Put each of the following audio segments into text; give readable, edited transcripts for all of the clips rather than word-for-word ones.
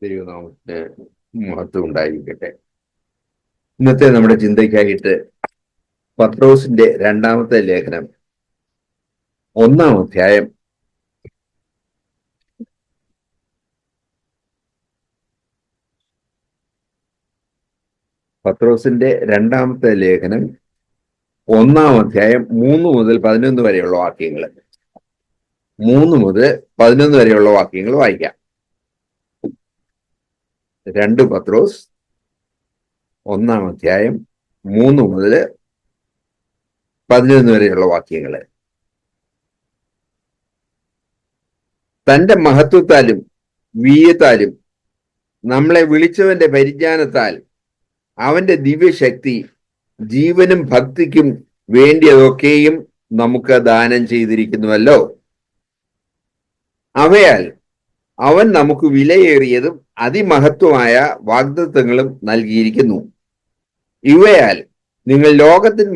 ദൈവനാമത്തിന് മഹത്വം ഉണ്ടായിരിക്കട്ടെ. ഇന്നത്തെ നമ്മുടെ ചിന്തയ്ക്കായിട്ട് പത്രോസിന്റെ രണ്ടാമത്തെ ലേഖനം 1-ാം അധ്യായം പത്രോസിന്റെ രണ്ടാമത്തെ ലേഖനം 1-ാം അധ്യായം 3 മുതൽ 11 വരെയുള്ള വാക്യങ്ങൾ 3 മുതൽ 11 വരെയുള്ള വാക്യങ്ങൾ വായിക്കാം. 2 പത്രോസ് 1-ാം അധ്യായം 3 മുതൽ 11 വരെയുള്ള വാക്യങ്ങൾ. തന്റെ മഹത്വത്താലും വീര്യത്താലും നമ്മളെ വിളിച്ചവന്റെ പരിജ്ഞാനത്താൽ അവന്റെ ദിവ്യശക്തി ജീവനും ഭക്തിക്കും വേണ്ടിയതൊക്കെയും നമുക്ക് ദാനം ചെയ്തിരിക്കുന്നുവല്ലോ. അവയാൽ അവൻ നമുക്ക് വിലയേറിയതും അതിമഹത്വമായ വാഗ്ദത്തങ്ങളും നൽകിയിരിക്കുന്നു. ഇവയാൽ നിങ്ങൾ ലോകത്തിന്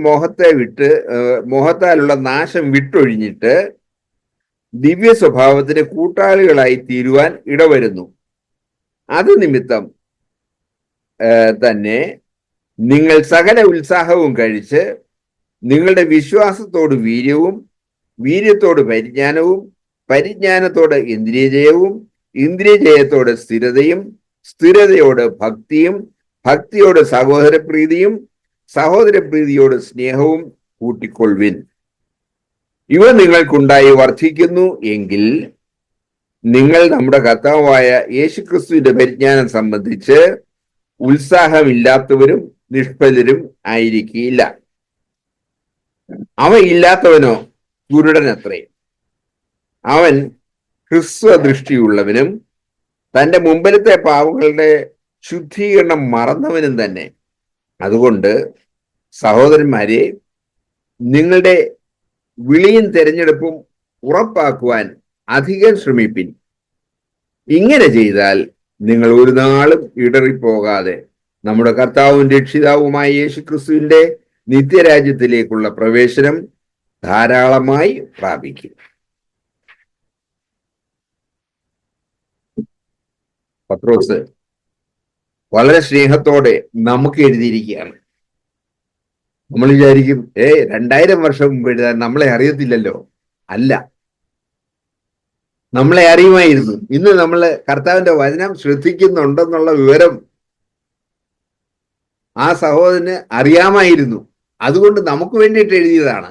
മോഹത്താലുള്ള നാശം വിട്ടൊഴിഞ്ഞിട്ട് ദിവ്യ സ്വഭാവത്തിന് കൂട്ടാളികളായി തീരുവാൻ ഇടവരുന്നു. അത് നിമിത്തം തന്നെ നിങ്ങൾ സകല ഉത്സാഹവും കഴിച്ച് നിങ്ങളുടെ വിശ്വാസത്തോട് വീര്യവും, വീര്യത്തോട് പരിജ്ഞാനവും, പരിജ്ഞാനത്തോട് ഇന്ദ്രിയജയവും, ഇന്ദ്രിയജയത്തോട് സ്ഥിരതയും, സ്ഥിരതയോട് ഭക്തിയും, ഭക്തിയോട് സഹോദരപ്രീതിയും, സഹോദരപ്രീതിയോട് സ്നേഹവും കൂട്ടിക്കൊള്ളുവിൻ. ഇവ നിങ്ങൾക്കുണ്ടായി വർദ്ധിക്കുന്നു എങ്കിൽ നിങ്ങൾ നമ്മുടെ കർത്താവായ യേശുക്രിസ്തുവിന്റെ പരിജ്ഞാനം സംബന്ധിച്ച് ഉത്സാഹമില്ലാത്തവരും നിഷ്ഫലരും ആയിരിക്കില്ല. അവ ഇല്ലാത്തവനോ കുരുടനത്രേ. അവൻ ഹ്രസ്വദൃഷ്ടിയുള്ളവനും തന്റെ മുമ്പിലത്തെ പാവങ്ങളുടെ ശുദ്ധീകരണം മറന്നവനും തന്നെ. അതുകൊണ്ട് സഹോദരന്മാരെ, നിങ്ങളുടെ വിളിയും തെരഞ്ഞെടുപ്പും ഉറപ്പാക്കുവാൻ അധികം ശ്രമിപ്പിൻ. ഇങ്ങനെ ചെയ്താൽ നിങ്ങൾ ഒരു നാളും ഇടറിപ്പോകാതെ നമ്മുടെ കർത്താവും രക്ഷിതാവുമായ യേശുക്രിസ്തുവിന്റെ നിത്യരാജ്യത്തിലേക്കുള്ള പ്രവേശനം ധാരാളമായി പ്രാപിക്കും. പത്രോസ് വളരെ സ്നേഹത്തോടെ നമുക്ക് എഴുതിയിരിക്കുകയാണ്. നമ്മൾ വിചാരിക്കും 2000 വർഷം മുമ്പ് എഴുതാൻ നമ്മളെ അറിയത്തില്ലല്ലോ. അല്ല, നമ്മളെ അറിയുമായിരുന്നു. ഇന്ന് നമ്മൾ കർത്താവിന്റെ വചനം ശ്രദ്ധിക്കുന്നുണ്ടെന്നുള്ള വിവരം ആ സഹോദരന് അറിയാമായിരുന്നു. അതുകൊണ്ട് നമുക്ക് വേണ്ടിയിട്ട് എഴുതിയതാണ്.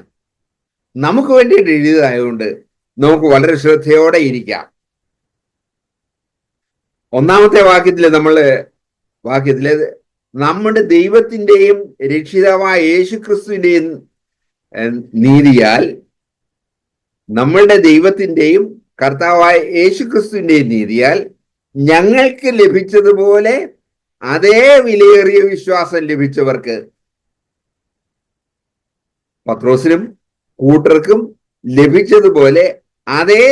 നമുക്ക് വേണ്ടിയിട്ട് എഴുതിയതായതുകൊണ്ട് നമുക്ക് വളരെ ശ്രദ്ധയോടെ ഇരിക്കാം. 1-ാമത്തെ വാക്യത്തിലെ നമ്മുടെ ദൈവത്തിന്റെയും രക്ഷിതാവായ യേശുക്രിസ്തുവിന്റെയും നീതിയാൽ, നമ്മളുടെ ദൈവത്തിന്റെയും കർത്താവായ യേശുക്രിസ്തുവിന്റെയും നീതിയാൽ ഞങ്ങൾക്ക് ലഭിച്ചതുപോലെ അതേ വിലയേറിയ വിശ്വാസം ലഭിച്ചവർക്ക്, പത്രോസിനും കൂട്ടർക്കും ലഭിച്ചതുപോലെ അതേ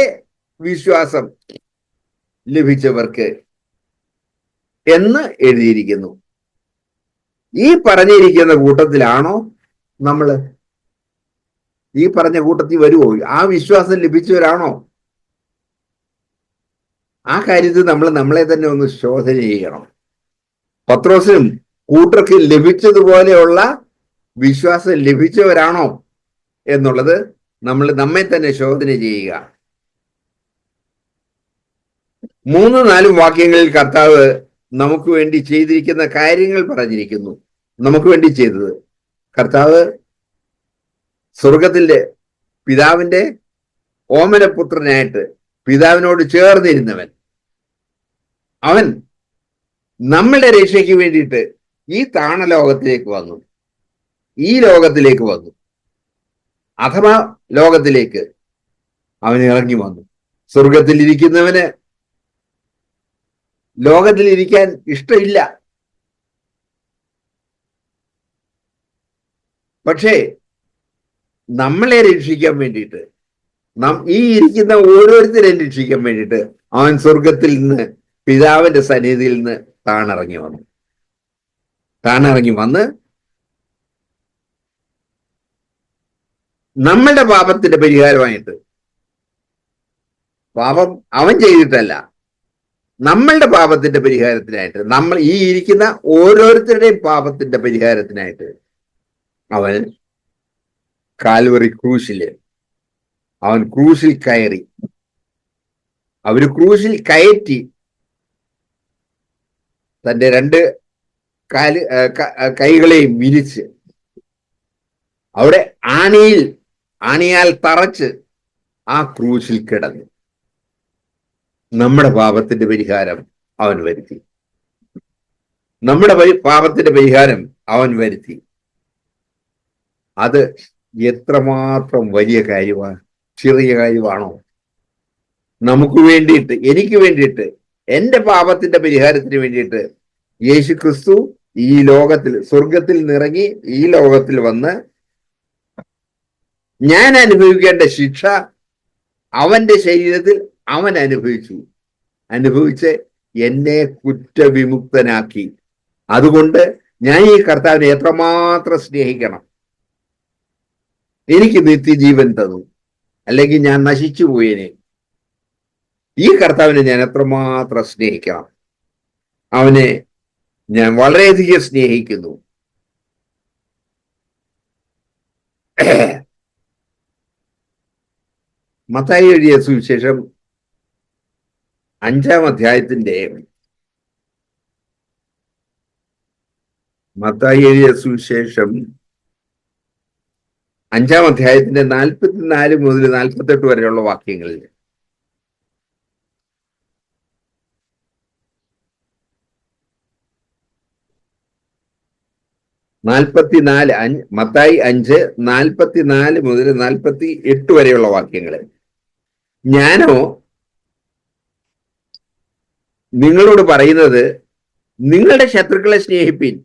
വിശ്വാസം ലഭിച്ചവർക്ക് എന്ന് എഴുതിയിരിക്കുന്നു. ഈ പറഞ്ഞിരിക്കുന്ന കൂട്ടത്തിലാണോ നമ്മള്? ഈ പറഞ്ഞ കൂട്ടത്തിൽ വരുമോ? ആ വിശ്വാസം ലഭിച്ചവരാണോ? ആ കാര്യത്തിൽ നമ്മൾ നമ്മളെ തന്നെ ഒന്ന് ശോധന ചെയ്യണം. പത്രോസിനും കൂട്ടർക്ക് ലഭിച്ചതുപോലെയുള്ള വിശ്വാസം ലഭിച്ചവരാണോ എന്നുള്ളത് നമ്മൾ നമ്മെ തന്നെ ശോധന ചെയ്യുക. 3-4 വാക്യങ്ങളിൽ കർത്താവ് നമുക്ക് വേണ്ടി ചെയ്തിരിക്കുന്ന കാര്യങ്ങൾ പറഞ്ഞിരിക്കുന്നു. നമുക്ക് വേണ്ടി ചെയ്തത്, കർത്താവ് സ്വർഗത്തിലെ പിതാവിന്റെ ഓമനപുത്രനായിട്ട് പിതാവിനോട് ചേർന്നിരുന്നവൻ, അവൻ നമ്മളുടെ രക്ഷയ്ക്ക് വേണ്ടിയിട്ട് ഈ താണലോകത്തിലേക്ക് വന്നു, ഈ ലോകത്തിലേക്ക് വന്നു, അഥവാ ലോകത്തിലേക്ക് അവൻ ഇറങ്ങി വന്നു. സ്വർഗത്തിലിരിക്കുന്നവന് ലോകത്തിലിരിക്കാൻ ഇഷ്ടമില്ല. പക്ഷേ നമ്മളെ രക്ഷിക്കാൻ വേണ്ടിയിട്ട്, ഈ ഇരിക്കുന്ന ഓരോരുത്തരെയും രക്ഷിക്കാൻ വേണ്ടിയിട്ട് അവൻ സ്വർഗത്തിൽ നിന്ന് പിതാവിന്റെ സന്നിധിയിൽ നിന്ന് താണിറങ്ങി വന്ന് നമ്മളുടെ പാപത്തിന്റെ പരിഹാരമായിട്ട്, പാപം അവൻ ചെയ്തിട്ടല്ല, നമ്മളുടെ പാപത്തിന്റെ പരിഹാരത്തിനായിട്ട്, നമ്മൾ ഈ ഇരിക്കുന്ന ഓരോരുത്തരുടെയും പാപത്തിന്റെ പരിഹാരത്തിനായിട്ട് അവൻ കാൽവറി ക്രൂശില് അവൻ ക്രൂശിൽ കയറി. അവര് ക്രൂശിൽ കയറ്റി തന്റെ രണ്ട് കൈകളെയും വിരിച്ച് അവിടെ ആണിയാൽ തറച്ച് ആ ക്രൂശിൽ കിടന്നു. നമ്മുടെ പാപത്തിന്റെ പരിഹാരം അവൻ വരുത്തി. നമ്മുടെ പാപത്തിന്റെ പരിഹാരം അവൻ വരുത്തി. അത് എത്രമാത്രം വലിയ കാര്യമാണ്, ചെറിയ കാര്യമാണോ? നമുക്ക് വേണ്ടിയിട്ട്, എനിക്ക് വേണ്ടിയിട്ട്, എന്റെ പാപത്തിന്റെ പരിഹാരത്തിന് വേണ്ടിയിട്ട് യേശു ക്രിസ്തു ഈ ലോകത്തിൽ, സ്വർഗത്തിൽ നിറങ്ങി ഈ ലോകത്തിൽ വന്ന് ഞാൻ അനുഭവിക്കേണ്ട ശിക്ഷ അവന്റെ ശരീരത്തിൽ അവൻ അനുഭവിച്ച് എന്നെ കുറ്റവിമുക്തനാക്കി. അതുകൊണ്ട് ഞാൻ ഈ കർത്താവിനെ എത്രമാത്രം സ്നേഹിക്കണം. എനിക്ക് നിത്യജീവൻ തന്നു, അല്ലെങ്കിൽ ഞാൻ നശിച്ചു പോയേനെ. ഈ കർത്താവിനെ ഞാൻ എത്രമാത്രം സ്നേഹിക്കണം. അവനെ ഞാൻ വളരെയധികം സ്നേഹിക്കുന്നു. മത്തായി എഴുതിയ സുവിശേഷം 5-ാം അധ്യായത്തിന്റെ മത്തായി എഴുതിയ സുവിശേഷം 5-ാം അധ്യായത്തിന്റെ 44 മുതൽ 48 വരെയുള്ള വാക്യങ്ങളിൽ മത്തായി 5:44 മുതൽ 48 വരെയുള്ള വാക്യങ്ങളിൽ, ഞാനോ നിങ്ങളോട് പറയുന്നത്, നിങ്ങളുടെ ശത്രുക്കളെ സ്നേഹിപ്പിൻ.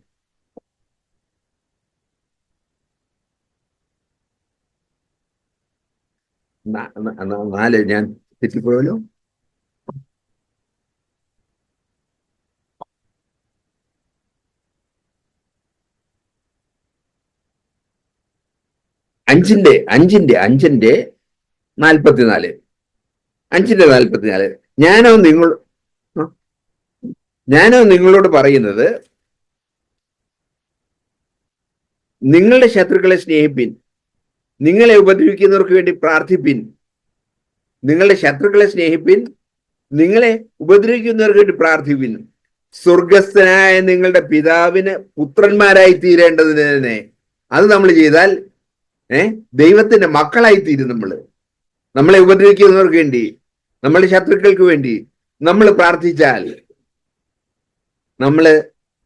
ഞാൻ തെറ്റിപ്പോയല്ലോ. അഞ്ചിന്റെ 44 ഞാനോ നിങ്ങളോട് പറയുന്നത്, നിങ്ങളുടെ ശത്രുക്കളെ സ്നേഹിപ്പിൻ, നിങ്ങളെ ഉപദ്രവിക്കുന്നവർക്ക് വേണ്ടി പ്രാർത്ഥിപ്പിൻ. നിങ്ങളുടെ ശത്രുക്കളെ സ്നേഹിപ്പിൻ, നിങ്ങളെ ഉപദ്രവിക്കുന്നവർക്ക് വേണ്ടി പ്രാർത്ഥിപ്പിൻ. സ്വർഗസ്ഥനായ നിങ്ങളുടെ പിതാവിന് പുത്രന്മാരായി തീരേണ്ടതിന് തന്നെ. അത് നമ്മൾ ചെയ്താൽ ദൈവത്തിന്റെ മക്കളായി തീരും. നമ്മളെ ഉപദ്രവിക്കുന്നവർക്ക് വേണ്ടി, നമ്മളുടെ ശത്രുക്കൾക്ക് വേണ്ടി നമ്മൾ പ്രാർത്ഥിച്ചാൽ നമ്മള്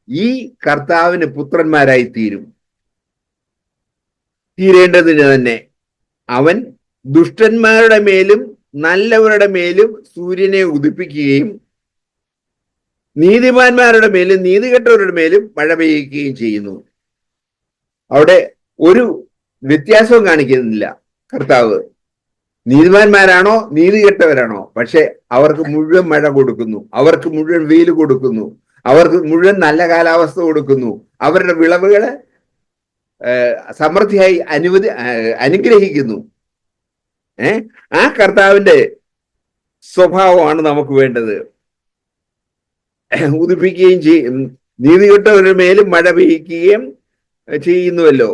ഈ കർത്താവിന് പുത്രന്മാരായി തീരേണ്ടതിന് തന്നെ. അവൻ ദുഷ്ടന്മാരുടെ മേലും നല്ലവരുടെ മേലും സൂര്യനെ ഉദിപ്പിക്കുകയും നീതിമാന്മാരുടെ മേലും നീതികെട്ടവരുടെ മേലും മഴ പെയ്യുകയും ചെയ്യുന്നു. അവിടെ ഒരു വ്യത്യാസവും കാണിക്കുന്നില്ല കർത്താവ്. നീതിമാന്മാരാണോ നീതികെട്ടവരാണോ, പക്ഷെ അവർക്ക് മുഴുവൻ മഴ കൊടുക്കുന്നു, അവർക്ക് മുഴുവൻ വെയിൽ കൊടുക്കുന്നു, അവർക്ക് മുഴുവൻ നല്ല കാലാവസ്ഥ കൊടുക്കുന്നു, അവരുടെ വിളവുകളെ സമൃദ്ധിയായി അനുഗ്രഹിക്കുന്നു. ആ കർത്താവിന്റെ സ്വഭാവമാണ് നമുക്ക് വേണ്ടത്. ഉദിപ്പിക്കുകയും ചെയ്യും, നീതികെട്ടവരുടെ മേലും മഴ പെയ്യിക്കുകയും ചെയ്യുന്നുവല്ലോ.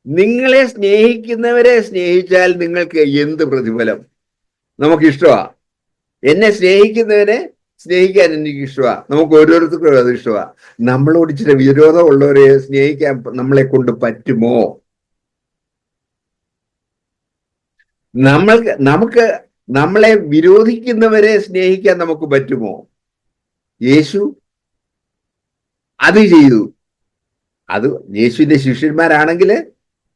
നിങ്ങളെ സ്നേഹിക്കുന്നവരെ സ്നേഹിച്ചാൽ നിങ്ങൾക്ക് എന്ത് പ്രതിഫലം? നമുക്കിഷ്ടമാ. എന്നെ സ്നേഹിക്കുന്നവരെ സ്നേഹിക്കാൻ എനിക്കിഷ്ടമാ. നമുക്ക് ഓരോരുത്തർക്കും അത് ഇഷ്ടമാ. നമ്മളോട് ഇച്ചിരി വിരോധമുള്ളവരെ സ്നേഹിക്കാൻ നമ്മളെ കൊണ്ട് പറ്റുമോ? നമുക്ക് നമ്മളെ വിരോധിക്കുന്നവരെ സ്നേഹിക്കാൻ നമുക്ക് പറ്റുമോ? യേശു അത് ചെയ്തു. അത് യേശുവിന്റെ ശിഷ്യന്മാരാണെങ്കിൽ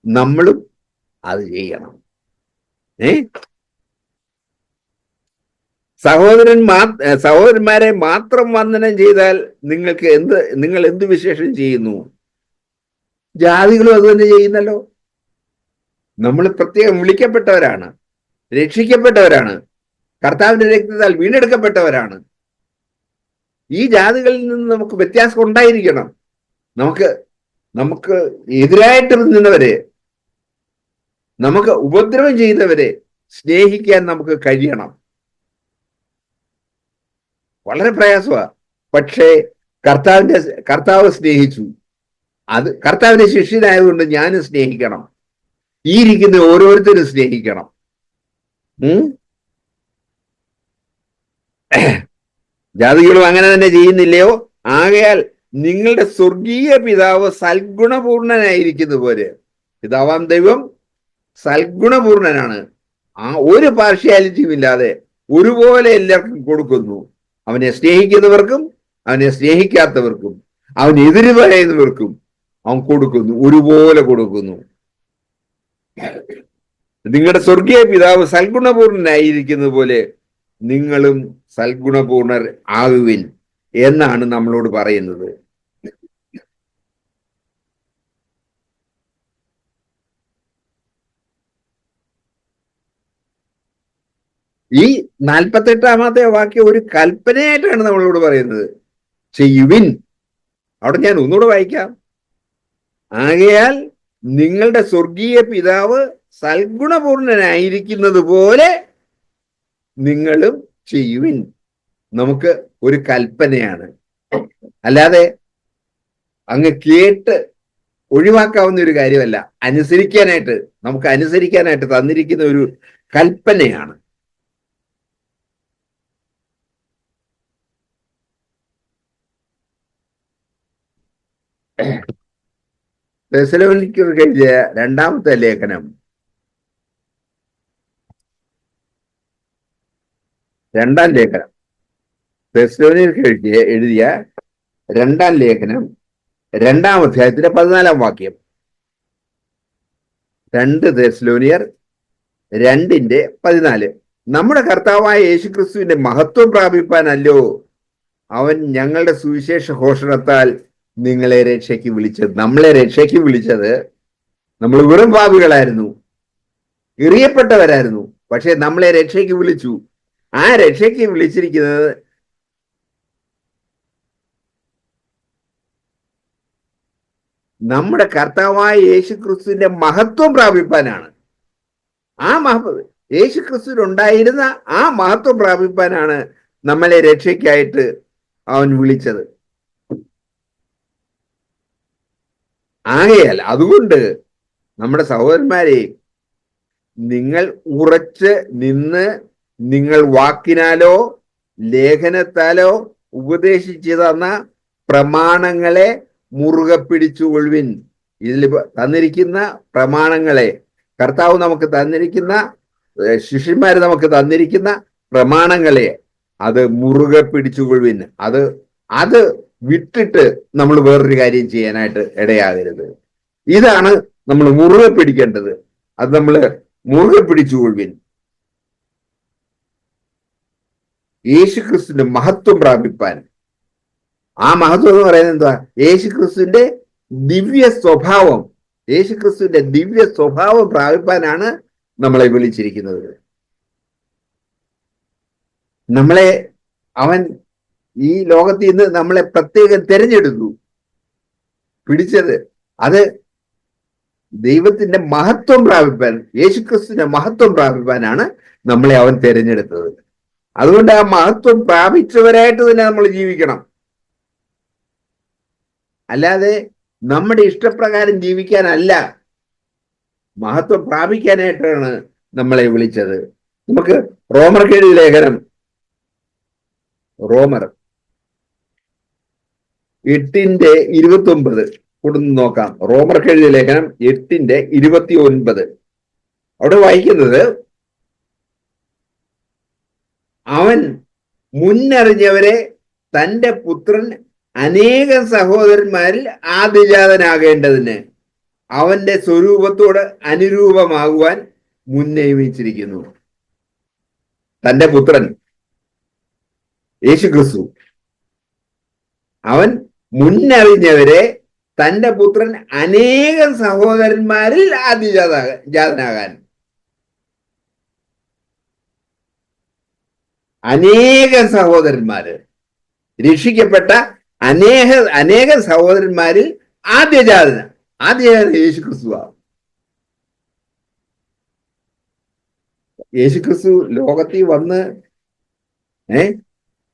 നമ്മളും അത് ചെയ്യണം. സഹോദരന്മാരെ മാത്രം വന്ദനം ചെയ്താൽ നിങ്ങൾ എന്ത് വിശേഷം ചെയ്യുന്നു? ജാതികളും അത് തന്നെ ചെയ്യുന്നല്ലോ. നമ്മൾ പ്രത്യേകം വിളിക്കപ്പെട്ടവരാണ്, രക്ഷിക്കപ്പെട്ടവരാണ്, കർത്താവിന്റെ രക്തത്താൽ വീണ്ടെടുക്കപ്പെട്ടവരാണ്. ഈ ജാതികളിൽ നിന്ന് നമുക്ക് വ്യത്യാസം ഉണ്ടായിരിക്കണം. നമുക്ക് എതിരായിട്ട് നിന്നവരെ, നമുക്ക് ഉപദ്രവം ചെയ്തവരെ സ്നേഹിക്കാൻ നമുക്ക് കഴിയണം. വളരെ പ്രയാസമാണ്. പക്ഷേ കർത്താവ് സ്നേഹിച്ചു. അത് കർത്താവിന്റെ ശിഷ്യനായതുകൊണ്ട് ഞാനും സ്നേഹിക്കണം, ഈ ഇരിക്കുന്ന ഓരോരുത്തരും സ്നേഹിക്കണം. ജാതികളും അങ്ങനെ തന്നെ ചെയ്യുന്നില്ലയോ? ആകയാൽ നിങ്ങളുടെ സ്വർഗീയ പിതാവ് സൽഗുണപൂർണനായിരിക്കുന്ന പോലെ, പിതാവാം ദൈവം സൽഗുണപൂർണനാണ്. ആ ഒരു പാർഷ്യാലിറ്റിയും ഇല്ലാതെ ഒരുപോലെ എല്ലാവർക്കും കൊടുക്കുന്നു. അവനെ സ്നേഹിക്കുന്നവർക്കും അവനെ സ്നേഹിക്കാത്തവർക്കും അവൻ എതിര് പറയുന്നവർക്കും അവൻ കൊടുക്കുന്നു, ഒരുപോലെ കൊടുക്കുന്നു. നിങ്ങളുടെ സ്വർഗീയ പിതാവ് സൽഗുണപൂർണനായിരിക്കുന്നത് പോലെ നിങ്ങളും സൽഗുണപൂർണർ ആകുവിൻ എന്നാണ് നമ്മളോട് പറയുന്നത്. ഈ 48-ാമത്തെ വാക്യം ഒരു കൽപ്പനയായിട്ടാണ് നമ്മളോട് പറയുന്നത്. ചെയ്യുവിൻ. അവിടെ ഞാൻ ഒന്നുകൂടെ വായിക്കാം. ആകയാൽ നിങ്ങളുടെ സ്വർഗീയ പിതാവ് സൽഗുണപൂർണനായിരിക്കുന്നത് പോലെ നിങ്ങളും ചെയ്യുവിൻ. നമുക്ക് ഒരു കൽപ്പനയാണ്, അല്ലാതെ അങ്ങ് കേട്ട് ഒഴിവാക്കാവുന്ന ഒരു കാര്യമല്ല. നമുക്ക് അനുസരിക്കാനായിട്ട് തന്നിരിക്കുന്ന ഒരു കൽപ്പനയാണ്. തെസ്സലോനിക്കർക്ക് എഴുതിയ രണ്ടാമത്തെ ലേഖനം, തെസ്സലോനിക്കർക്ക് എഴുതിയ രണ്ടാം ലേഖനം 2-ാം അധ്യായത്തിന്റെ 14-ാം വാക്യം. 2 തെസ്സലോനിയർ 2:14. നമ്മുടെ കർത്താവായ യേശുക്രിസ്തുവിന്റെ മഹത്വം പ്രാപിപ്പാനല്ലോ അവൻ ഞങ്ങളുടെ സുവിശേഷ ഘോഷണത്താൽ നമ്മളെ രക്ഷയ്ക്ക് വിളിച്ചത്. നമ്മൾ വെറും പാപികളായിരുന്നു, എറിയപ്പെട്ടവരായിരുന്നു. പക്ഷെ നമ്മളെ രക്ഷയ്ക്ക് വിളിച്ചു. ആ രക്ഷയ്ക്ക് വിളിച്ചിരിക്കുന്നത് നമ്മുടെ കർത്താവായ യേശുക്രിസ്തുവിന്റെ മഹത്വം പ്രാപിപ്പാനാണ്. യേശുക്രിസ്തുവിനുണ്ടായിരുന്ന ആ മഹത്വം പ്രാപിപ്പാനാണ് നമ്മളെ രക്ഷയ്ക്കായിട്ട് അവൻ വിളിച്ചത്. ആകയാൽ അതുകൊണ്ട് നമ്മുടെ സഹോദരന്മാരെ, നിങ്ങൾ ഉറച്ച് നിന്ന് നിങ്ങൾ വാക്കിനാലോ ലേഖനത്താലോ ഉപദേശിച്ചു തന്ന പ്രമാണങ്ങളെ മുറുകെ പിടിച്ചുകൊള്ളുവിൻ. ഇതിൽ തന്നിരിക്കുന്ന പ്രമാണങ്ങളെ, കർത്താവ് നമുക്ക് തന്നിരിക്കുന്ന, ശിഷ്യന്മാര് നമുക്ക് തന്നിരിക്കുന്ന പ്രമാണങ്ങളെ അത് മുറുകെ പിടിച്ചുകൊള്ളുവിൻ. അത് വിട്ടിട്ട് നമ്മൾ വേറൊരു കാര്യം ചെയ്യാനായിട്ട് ഇടയാകരുത്. ഇതാണ് നമ്മൾ മുറുകെ പിടിക്കേണ്ടത്. അത് നമ്മൾ മുറുകെ പിടിച്ചുകൊള്ളുവിൻ. യേശുക്രിസ്തുവിന്റെ മഹത്വം പ്രാപിപ്പാൻ. ആ മഹത്വം എന്ന് പറയുന്നത് എന്താ? യേശുക്രിസ്തുവിന്റെ ദിവ്യ സ്വഭാവം പ്രാപിപ്പാനാണ് നമ്മളെ വിളിച്ചിരിക്കുന്നത്. നമ്മളെ അവൻ ഈ ലോകത്തിൽ നിന്ന് നമ്മളെ പ്രത്യേകം തിരഞ്ഞെടുത്തു, പിടിച്ചത്. അത് ദൈവത്തിന്റെ മഹത്വം പ്രാപിപ്പാൻ, യേശുക്രിസ്തുവിന്റെ മഹത്വം പ്രാപിപ്പാനാണ് നമ്മളെ അവൻ തിരഞ്ഞെടുത്തത്. അതുകൊണ്ട് ആ മഹത്വം പ്രാപിച്ചവരായിട്ട് തന്നെ നമ്മൾ ജീവിക്കണം. അല്ലാതെ നമ്മുടെ ഇഷ്ടപ്രകാരം ജീവിക്കാനല്ല, മഹത്വം പ്രാപിക്കാനായിട്ടാണ് നമ്മളെ വിളിച്ചത്. നമുക്ക് റോമർക്ക് എഴുതിയ ലേഖനം, റോമർ 8:29 കൊടുന്ന് നോക്കാം. റോമർക്ക് എഴുതിയ ലേഖനം 8:29. അവിടെ വായിക്കുന്നത്, അവൻ മുന്നറിഞ്ഞവരെ തന്റെ പുത്രൻ അനേകം സഹോദരന്മാരിൽ ആദ്യജാതനാകേണ്ടതിന് അവന്റെ സ്വരൂപത്തോട് അനുരൂപമാകുവാൻ മുൻനിയമിച്ചിരിക്കുന്നു. തന്റെ പുത്രൻ യേശുക്രിസ്തു, അവൻ മുന്നറിഞ്ഞവരെ തന്റെ പുത്രൻ അനേകം സഹോദരന്മാരിൽ ആദ്യജാതനാകാൻ. അനേകം സഹോദരന്മാര്, രക്ഷിക്കപ്പെട്ട അനേകം സഹോദരന്മാരിൽ ആദ്യജാതന യേശുക്രിസ്തുവാണ്. യേശുക്രിസ്തു ലോകത്തിൽ വന്ന്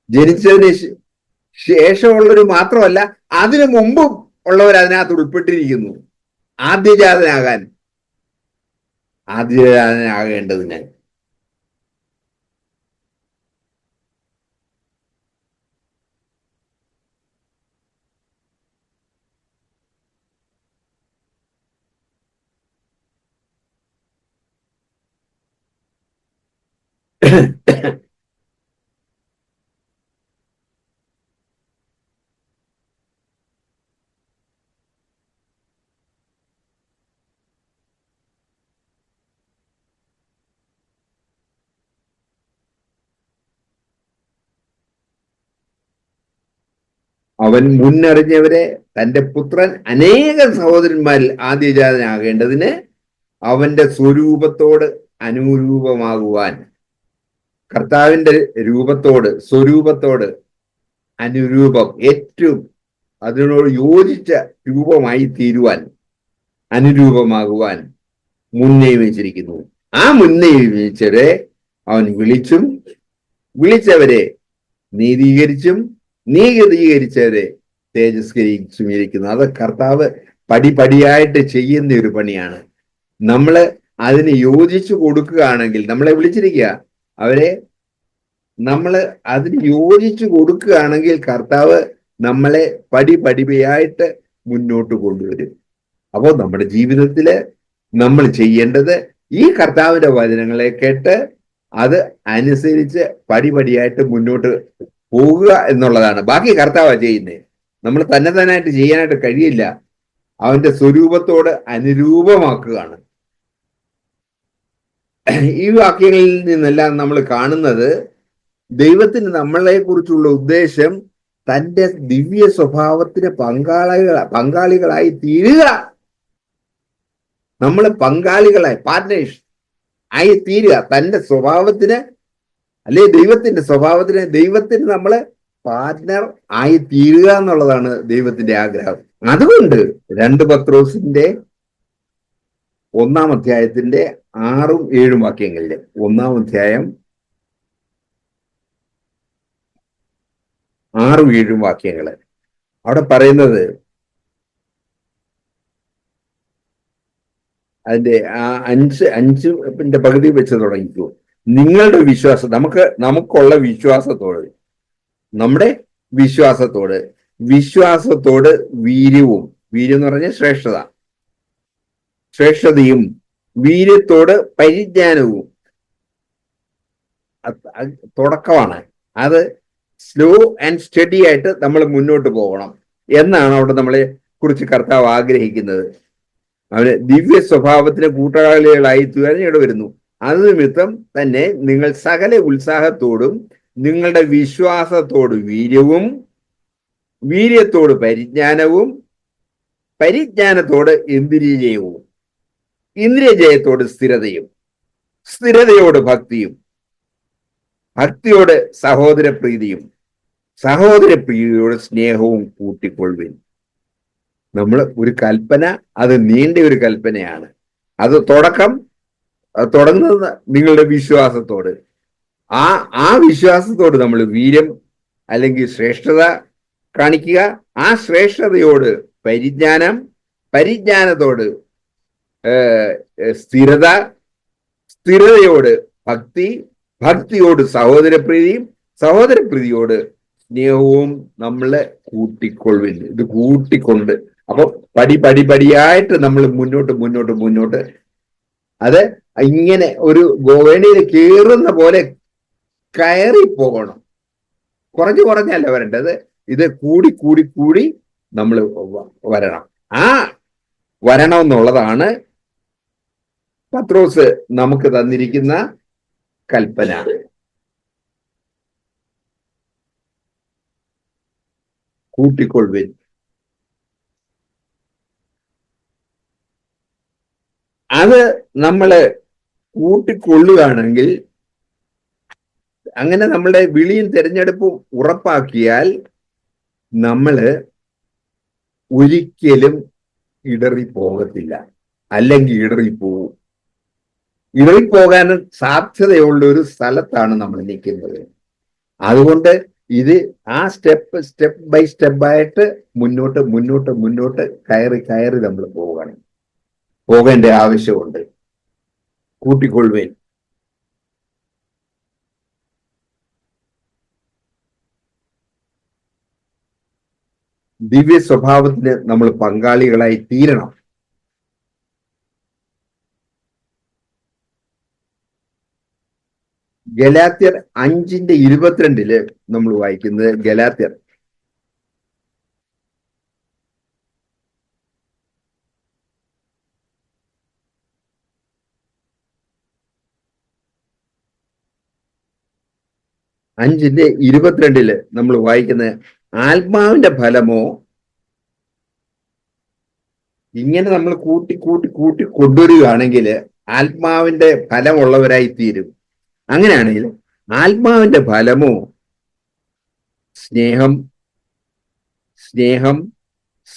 ജനിച്ചതിന് ശേഷമുള്ളവർ മാത്രമല്ല, അതിനു മുമ്പും ഉള്ളവർ അതിനകത്ത് ഉൾപ്പെട്ടിരിക്കുന്നു. ആദ്യജാതനാകാൻ ആദ്യജാതനാകേണ്ടതിന് അവൻ മുന്നറിഞ്ഞവരെ തന്റെ പുത്രൻ അനേകം സഹോദരന്മാരിൽ ആദ്യജാതനാകേണ്ടതിന് അവന്റെ സ്വരൂപത്തോട് അനുരൂപമാകുവാൻ. കർത്താവിന്റെ രൂപത്തോട്, സ്വരൂപത്തോട് അനുരൂപം, ഏറ്റവും അതിനോട് യോജിച്ച രൂപമായി തീരുവാൻ, അനുരൂപമാകുവാൻ മുൻനിയമിച്ചിരിക്കുന്നു. ആ മുൻനിയമിച്ചവരെ അവൻ വിളിച്ചവരെ നീതീകരിച്ചും നീതീകരിച്ചവരെ തേജസ്കരിച്ചും ഇരിക്കുന്നു. അത് കർത്താവ് പടിപടിയായിട്ട് ചെയ്യുന്ന ഒരു പണിയാണ്. നമ്മള് അതിന് യോജിച്ചു കൊടുക്കുകയാണെങ്കിൽ, നമ്മളെ വിളിച്ചിരിക്കുക, അവരെ നമ്മൾ അതിന് യോജിച്ചു കൊടുക്കുകയാണെങ്കിൽ കർത്താവ് നമ്മളെ പടിപടിയായിട്ട് മുന്നോട്ട് കൊണ്ടുവരും. അപ്പോൾ നമ്മുടെ ജീവിതത്തില് നമ്മൾ ചെയ്യേണ്ടത് ഈ കർത്താവിന്റെ വചനങ്ങളെ കേട്ട് അത് അനുസരിച്ച് പടിപടിയായിട്ട് മുന്നോട്ട് പോകുക എന്നുള്ളതാണ്. ബാക്കി കർത്താവാ ചെയ്യുന്നത്. നമ്മൾ തന്നെത്താനായിട്ട് ചെയ്യാനായിട്ട് കഴിയില്ല. അവന്റെ സ്വരൂപത്തോട് അനുരൂപമാക്കുകയാണ്. ഈ വാക്യങ്ങളിൽ നിന്നെല്ലാം നമ്മൾ കാണുന്നത് ദൈവത്തിന് നമ്മളെ കുറിച്ചുള്ള ഉദ്ദേശം തന്റെ ദിവ്യ സ്വഭാവത്തിന് പങ്കാളികളായി തീരുക. നമ്മൾ പങ്കാളികളായി, പാർട്ട്നേഴ്സ് ആയി തീരുക. തന്റെ സ്വഭാവത്തിന്, അല്ലെ ദൈവത്തിന്റെ സ്വഭാവത്തിന്, ദൈവത്തിന് നമ്മള് പാർട്ട്ണർ ആയി തീരുക എന്നുള്ളതാണ് ദൈവത്തിന്റെ ആഗ്രഹം. അതുകൊണ്ട് 2 പത്രോസിന്റെ 1-ാം അധ്യായത്തിന്റെ 6-ഉം 7-ഉം വാക്യങ്ങളില്, 1-ാം അധ്യായം 6-ഉം 7-ഉം വാക്യങ്ങള് അവിടെ പറയുന്നത്, അതിന്റെ ആ 5-ന്റെ പകുതി വെച്ച് തുടങ്ങിക്കൂ. നിങ്ങളുടെ വിശ്വാസം, നമുക്കുള്ള വിശ്വാസത്തോട്, നമ്മുടെ വിശ്വാസത്തോട് വീര്യവും, വീര്യം എന്ന് പറഞ്ഞാൽ ശ്രേഷ്ഠതയും, വീര്യത്തോട് പരിജ്ഞാനവും, തുടക്കമാണ്. അത് സ്ലോ ആൻഡ് സ്റ്റഡി ആയിട്ട് നമ്മൾ മുന്നോട്ട് പോകണം എന്നാണ് അവിടെ നമ്മളെ കുറിച്ച് കർത്താവ് ആഗ്രഹിക്കുന്നത്. അവന് ദിവ്യ സ്വഭാവത്തിന് കൂട്ടാളികളായി തിരഞ്ഞെടു വരുന്നു. അത് നിമിത്തം തന്നെ നിങ്ങൾ സകല ഉത്സാഹത്തോടും നിങ്ങളുടെ വിശ്വാസത്തോട് വീര്യവും, വീര്യത്തോട് പരിജ്ഞാനവും, പരിജ്ഞാനത്തോട് ഇന്ദ്രിയജയവും, ഇന്ദ്രിയജയത്തോട് സ്ഥിരതയും, സ്ഥിരതയോട് ഭക്തിയും, ഭക്തിയോട് സഹോദരപ്രീതിയും, സഹോദരപ്രീതിയോട് സ്നേഹവും കൂട്ടിക്കൊള്ളുവിൻ. നമ്മൾ ഒരു കൽപ്പന, അത് നീണ്ട ഒരു കൽപ്പനയാണ്. അത് തുടങ്ങുന്നത് നിങ്ങളുടെ വിശ്വാസത്തോട്. ആ വിശ്വാസത്തോട് നമ്മൾ വീര്യം അല്ലെങ്കിൽ ശ്രേഷ്ഠത കാണിക്കുക. ആ ശ്രേഷ്ഠതയോട് പരിജ്ഞാനം, പരിജ്ഞാനത്തോട് സ്ഥിരത, സ്ഥിരതയോട് ഭക്തി, ഭക്തിയോട് സഹോദരപ്രീതിയും, സഹോദരപ്രീതിയോട് സ്നേഹവും നമ്മളെ കൂട്ടിക്കൊള്ളുവിൻ. ഇത് കൂട്ടിക്കൊണ്ട്, അപ്പൊ പടിയായിട്ട് നമ്മൾ മുന്നോട്ട് അത് ഇങ്ങനെ ഒരു ഗോവേണിയിൽ കയറുന്ന പോലെ കയറി പോകണം. കുറഞ്ഞല്ല വരേണ്ടത്, ഇത് കൂടി നമ്മൾ വരണം. ആ വരണമെന്നുള്ളതാണ് പത്രോസ് നമുക്ക് തന്നിരിക്കുന്ന കൽപ്പന. കൂട്ടിക്കൊള്ളുവിൻ. അത് നമ്മള് കൂട്ടിക്കൊള്ളുകയാണെങ്കിൽ, അങ്ങനെ നമ്മളുടെ വിളിയും തിരഞ്ഞെടുപ്പും ഉറപ്പാക്കിയാൽ നമ്മള് ഒരിക്കലും ഇടറിപ്പോകത്തില്ല, അല്ലെങ്കിൽ ഇടറിപ്പോവും. ഇടറിപ്പോകാൻ സാധ്യതയുള്ള ഒരു സ്ഥലത്താണ് നമ്മൾ നിൽക്കുന്നത്. അതുകൊണ്ട് ഇത് ആ സ്റ്റെപ്പ് ബൈ സ്റ്റെപ്പായിട്ട് മുന്നോട്ട് മുന്നോട്ട് മുന്നോട്ട് കയറി കയറി നമ്മൾ പോകേണ്ട ആവശ്യമുണ്ട്. കൂട്ടിക്കൊള്ളുവേൻ. ദിവ്യ സ്വഭാവത്തിന് നമ്മൾ പങ്കാളികളായി തീരണം. ഗലാത്യർ 5:22 നമ്മൾ വായിക്കുന്നത്, ഗലാത്യർ 5:22 നമ്മൾ വായിക്കുന്നത്, ആത്മാവിന്റെ ഫലമോ, ഇങ്ങനെ നമ്മൾ കൂട്ടി കൂട്ടി കൂട്ടി കൊണ്ടുവരികയാണെങ്കിൽ ആത്മാവിന്റെ ഫലമുള്ളവരായി തീരും. അങ്ങനെയാണെങ്കിൽ ആത്മാവിന്റെ ഫലമോ സ്നേഹം,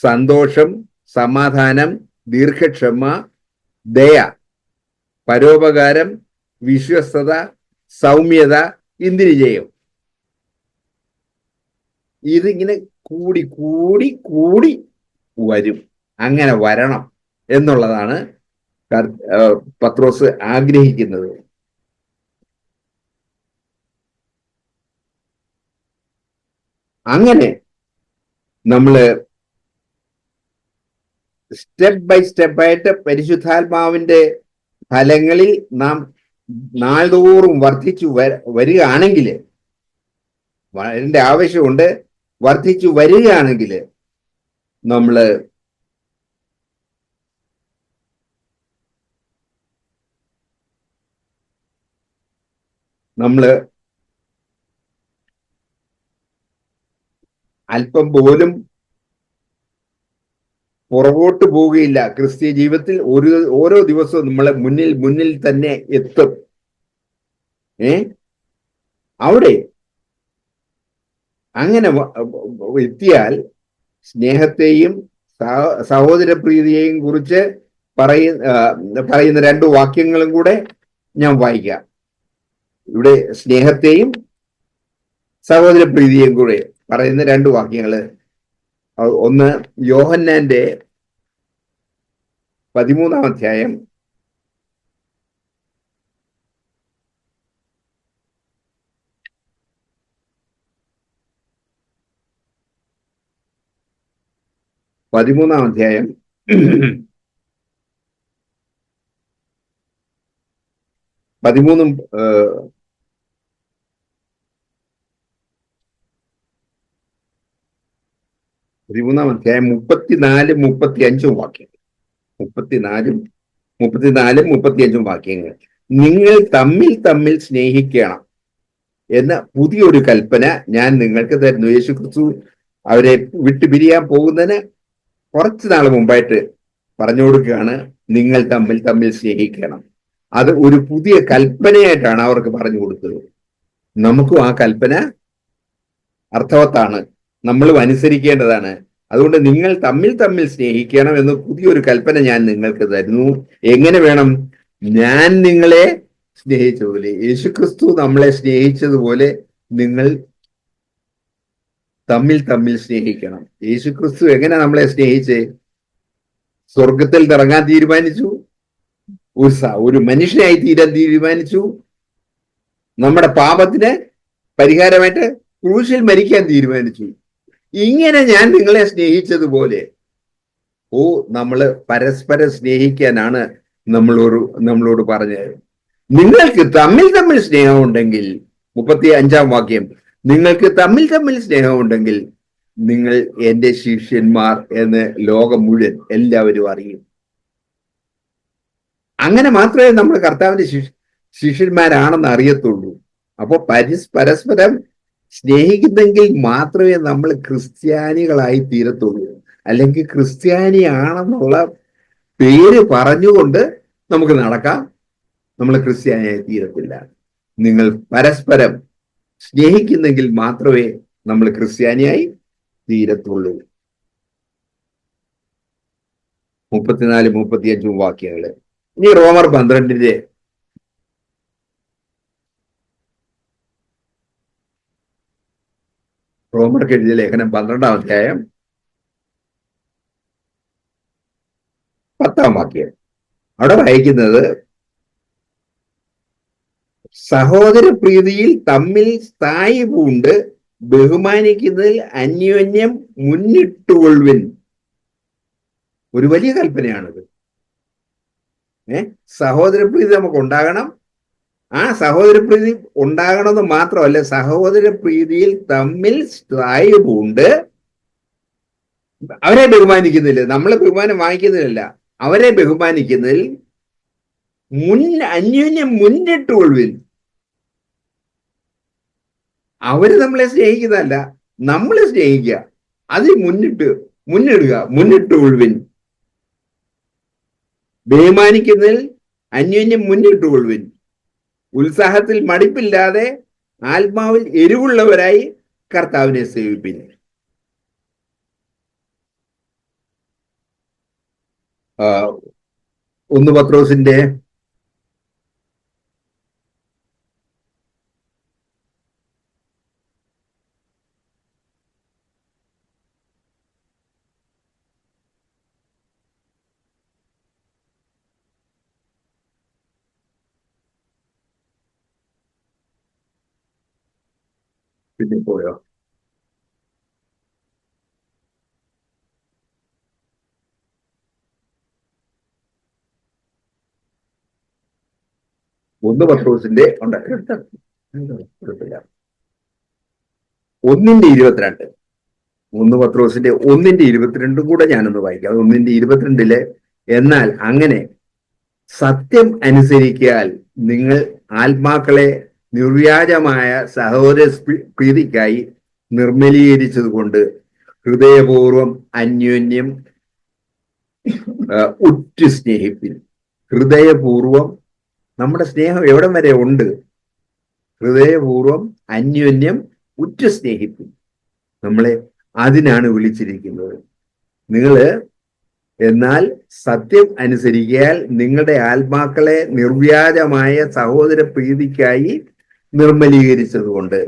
സന്തോഷം, സമാധാനം, ദീർഘക്ഷമ, ദയ, പരോപകാരം, വിശ്വസ്തത, സൗമ്യത, ഇന്ദ്രിയജയം. ഇതിങ്ങനെ കൂടി കൂടി കൂടി വരും. അങ്ങനെ വരണം എന്നുള്ളതാണ് പത്രോസ് ആഗ്രഹിക്കുന്നത്. അങ്ങനെ നമ്മള് സ്റ്റെപ്പ് ബൈ സ്റ്റെപ്പായിട്ട് പരിശുദ്ധാത്മാവിന്റെ ഫലങ്ങളിൽ നാം നാൾതോറും വർദ്ധിച്ചു വരികയാണെങ്കിൽ, അതിന്റെ ആവശ്യമുണ്ട്. വർദ്ധിച്ചു വരികയാണെങ്കിൽ നമ്മള് അല്പം പോലും പുറകോട്ട് പോവുകയില്ല. ക്രിസ്തീയ ജീവിതത്തിൽ ഓരോ ദിവസവും നമ്മളെ മുന്നിൽ തന്നെ എത്തും. അവിടെ അങ്ങനെ എത്തിയാൽ സ്നേഹത്തെയും സഹോദരപ്രീതിയെയും കുറിച്ച് പറയുന്ന 2 വാക്യങ്ങളും കൂടെ ഞാൻ വായിക്കാം. ഇവിടെ സ്നേഹത്തെയും സഹോദരപ്രീതിയെയും കൂടെ പറയുന്ന 2 വാക്യങ്ങള്. ഒന്ന് യോഹന്നാന്റെ 13-ാം അധ്യായം 13-ാം അധ്യായം 13-ഉം 13-ാം അധ്യായം 34-35 വാക്യങ്ങൾ. 34-35 വാക്യങ്ങൾ. നിങ്ങൾ തമ്മിൽ സ്നേഹിക്കണം എന്ന പുതിയൊരു കൽപ്പന ഞാൻ നിങ്ങൾക്ക് തരുന്നു. യേശുക്രിസ്തു അവരെ വിട്ടുപിരിയാൻ പോകുന്നതിന് കുറച്ചു നാൾ മുമ്പായിട്ട് പറഞ്ഞു കൊടുക്കുകയാണ്, നിങ്ങൾ തമ്മിൽ സ്നേഹിക്കണം. അത് ഒരു പുതിയ കൽപ്പനയായിട്ടാണ് അവർക്ക് പറഞ്ഞു കൊടുത്തത്. നമുക്കും ആ കൽപ്പന അർത്ഥവത്താണ്, നമ്മളും അനുസരിക്കേണ്ടതാണ്. അതുകൊണ്ട് നിങ്ങൾ തമ്മിൽ സ്നേഹിക്കണം എന്ന് പുതിയൊരു കൽപ്പന ഞാൻ നിങ്ങൾക്ക് തരുന്നു. എങ്ങനെ വേണം? ഞാൻ നിങ്ങളെ സ്നേഹിച്ചതുപോലെ, യേശുക്രിസ്തു നമ്മളെ സ്നേഹിച്ചതുപോലെ നിങ്ങൾ തമ്മിൽ സ്നേഹിക്കണം. യേശുക്രിസ്തു എങ്ങനെ നമ്മളെ സ്നേഹിച്ചേ? സ്വർഗത്തിൽ ഇറങ്ങാൻ തീരുമാനിച്ചു, ഒരു മനുഷ്യനായി തീരാൻ തീരുമാനിച്ചു, നമ്മുടെ പാപത്തിന് പരിഹാരമായിട്ട് ക്രൂശിൽ മരിക്കാൻ തീരുമാനിച്ചു. ഇങ്ങനെ ഞാൻ നിങ്ങളെ സ്നേഹിച്ചതുപോലെ നമ്മള് പരസ്പരം സ്നേഹിക്കാനാണ് നമ്മളോട് പറഞ്ഞത്. നിങ്ങൾക്ക് തമ്മിൽ സ്നേഹമുണ്ടെങ്കിൽ, 35-ാം വാക്യം, നിങ്ങൾക്ക് തമ്മിൽ സ്നേഹമുണ്ടെങ്കിൽ നിങ്ങൾ എന്റെ ശിഷ്യന്മാർ എന്ന് ലോകം മുഴുവൻ എല്ലാവരും അറിയും. അങ്ങനെ മാത്രമേ നമ്മൾ കർത്താവിന്റെ ശിഷ്യന്മാരാണെന്ന് അറിയത്തുള്ളൂ. അപ്പോൾ പരസ്പരം സ്നേഹിക്കുന്നെങ്കിൽ മാത്രമേ നമ്മൾ ക്രിസ്ത്യാനികളായി തീരത്തുള്ളൂ. അല്ലെങ്കിൽ ക്രിസ്ത്യാനിയാണെന്നുള്ള പേര് പറഞ്ഞുകൊണ്ട് നമുക്ക് നടക്കാം, നമ്മൾ ക്രിസ്ത്യാനിയായി തീരത്തില്ല. നിങ്ങൾ പരസ്പരം സ്നേഹിക്കുന്നെങ്കിൽ മാത്രമേ നമ്മൾ ക്രിസ്ത്യാനിയായി തീരത്തുള്ളൂ. 34-35 വാക്യങ്ങള്. ഇനി റോമർ 12-ന്റെ റോമർക്ക് എഴുതിയ ലേഖനം 12-ാം അധ്യായം 10-ാം വാക്യം. അവിടെ വായിക്കുന്നത്, സഹോദര പ്രീതിയിൽ തമ്മിൽ സ്ഥായി പൂണ്ട് ബഹുമാനിക്കുന്നതിൽ അന്യോന്യം മുന്നിട്ടുകൊള്ളുവിൻ. ഒരു വലിയ കൽപ്പനയാണിത്. സഹോദരപ്രീതി നമുക്ക് ഉണ്ടാകണം. ആ സഹോദരപ്രീതി ഉണ്ടാകണമെന്ന് മാത്രമല്ല, സഹോദരപ്രീതിയിൽ തമ്മിൽ സ്ഥായി പൂണ്ട് അവരെ ബഹുമാനിക്കുന്നില്ല, നമ്മളെ ബഹുമാനം വാങ്ങിക്കുന്നില്ല, അവരെ ബഹുമാനിക്കുന്നതിൽ അന്യോന്യം മുന്നിട്ടുകൊള്ളുവിൻ. അവര് നമ്മളെ സ്നേഹിക്കുന്നതല്ല, നമ്മളെ സ്നേഹിക്കുക, അതിൽ മുന്നിട്ടുകൊള്ളുവിൻ. ബഹുമാനിക്കുന്നതിൽ അന്യോന്യം മുന്നിട്ടുകൊള്ളുവിൻ. ഉത്സാഹത്തിൽ മടിപ്പില്ലാതെ ആത്മാവിൽ എരിവുള്ളവരായി കർത്താവിനെ സേവിപ്പിൻ. 1 പത്രോസിന്റെ 1 പത്രോസിന്റെ 1:22. 1 പത്രോസിന്റെ 1:22 കൂടെ ഞാനൊന്ന് വായിക്കാം. 1:22 എന്നാൽ അങ്ങനെ സത്യം അനുസരിക്കാൽ നിങ്ങൾ ആത്മാക്കളെ നിർവ്യാജമായ സഹോദര പ്രീതിക്കായി നിർമ്മലീകരിച്ചത് കൊണ്ട് ഹൃദയപൂർവം അന്യോന്യം ഉറ്റു സ്നേഹിപ്പിൻ. ഹൃദയപൂർവം, നമ്മുടെ സ്നേഹം എവിടം വരെ ഉണ്ട്? ഹൃദയപൂർവം അന്യോന്യം ഉറ്റു സ്നേഹിപ്പിൻ. നമ്മളെ അതിനാണ് വിളിച്ചിരിക്കുന്നത്. എന്നാൽ സത്യം അനുസരിക്കാൽ നിങ്ങളുടെ ആത്മാക്കളെ നിർവ്യാജമായ സഹോദര പ്രീതിക്കായി നിർമ്മലീകരിച്ചതുകൊണ്ട്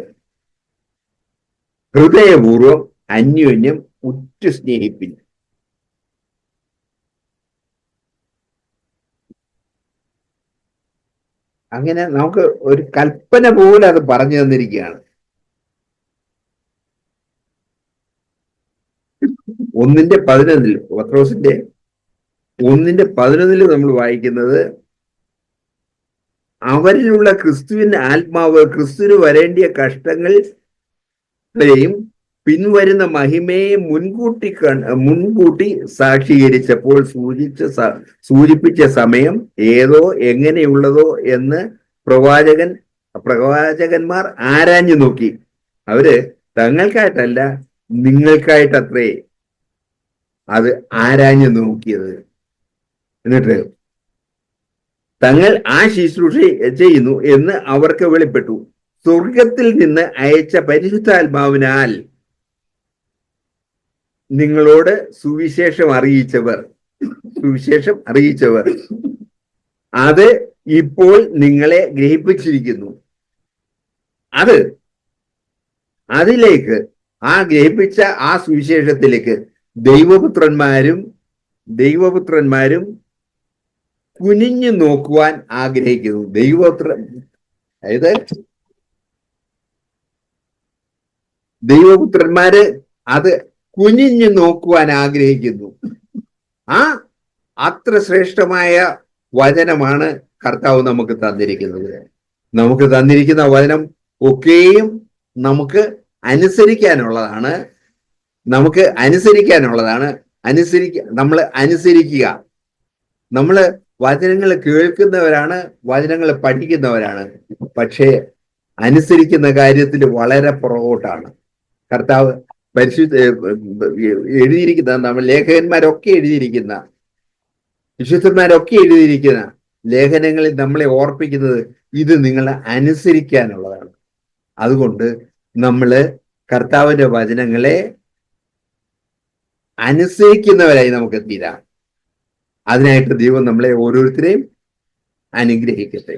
ഹൃദയപൂർവം അന്യോന്യം ഉറ്റു സ്നേഹിപ്പിൻ. അങ്ങനെ നമുക്ക് ഒരു കൽപ്പന പോലെ അത് പറഞ്ഞു തന്നിരിക്കുകയാണ്. 1:11 പത്രോസിന്റെ 1:11 നമ്മൾ വായിക്കുന്നത്, അവരിലുള്ള ക്രിസ്തുവിന്റെ ആത്മാവ് ക്രിസ്തുവിന് വരേണ്ടിയ കഷ്ടങ്ങളെയും പിൻവരുന്ന മഹിമയെ മുൻകൂട്ടി സാക്ഷീകരിച്ചപ്പോൾ സൂചിപ്പിച്ച സമയം ഏതോ എങ്ങനെയുള്ളതോ എന്ന് പ്രവാചകന്മാർ ആരാഞ്ഞു നോക്കി. അവര് തങ്ങൾക്കായിട്ടല്ല, നിങ്ങൾക്കായിട്ടത്രേ അത് ആരാഞ്ഞു നോക്കിയത്. എന്നിട്ട് തങ്ങൾ ആ ശുശ്രൂഷ ചെയ്യുന്നു എന്ന് അവർക്ക് വെളിപ്പെട്ടു. സ്വർഗത്തിൽ നിന്ന് അയച്ച പരിശുദ്ധാത്മാവിനാൽ നിങ്ങളോട് സുവിശേഷം അറിയിച്ചവർ അത് ഇപ്പോൾ നിങ്ങളെ ഗ്രഹിപ്പിച്ചിരിക്കുന്നു. അതിലേക്ക് ഗ്രഹിപ്പിച്ച ആ സുവിശേഷത്തിലേക്ക് ദൈവപുത്രന്മാരും കുനിഞ്ഞു നോക്കുവാൻ ആഗ്രഹിക്കുന്നു. ദൈവപുത്രന്മാര് അത് കുനിഞ്ഞു നോക്കുവാൻ ആഗ്രഹിക്കുന്നു. അത്ര ശ്രേഷ്ഠമായ വചനമാണ് കർത്താവ് നമുക്ക് തന്നിരിക്കുന്നത്. നമുക്ക് തന്നിരിക്കുന്ന വചനം ഒക്കെയും അനുസരിക്കാനുള്ളതാണ്. നമ്മൾ അനുസരിക്കുക. നമ്മൾ വചനങ്ങൾ കേൾക്കുന്നവരാണ്, വചനങ്ങൾ പഠിക്കുന്നവരാണ്. പക്ഷേ അനുസരിക്കുന്ന കാര്യത്തിൽ വളരെ പുറകോട്ടാണ്. കർത്താവ് എഴുതിയിരിക്കുന്ന, നമ്മൾ ലേഖകന്മാരൊക്കെ എഴുതിയിരിക്കുന്ന, വിശുദ്ധന്മാരൊക്കെ എഴുതിയിരിക്കുന്ന ലേഖനങ്ങളിൽ നമ്മളെ ഓർപ്പിക്കുന്നത് ഇത് നിങ്ങൾ അനുസരിക്കാനുള്ളതാണ്. അതുകൊണ്ട് നമ്മള് കർത്താവിന്റെ വചനങ്ങളെ അനുസരിക്കുന്നവരായി നമുക്ക് തീരാം. അതിനായിട്ട് ദൈവം നമ്മളെ ഓരോരുത്തരെയും അനുഗ്രഹിക്കട്ടെ.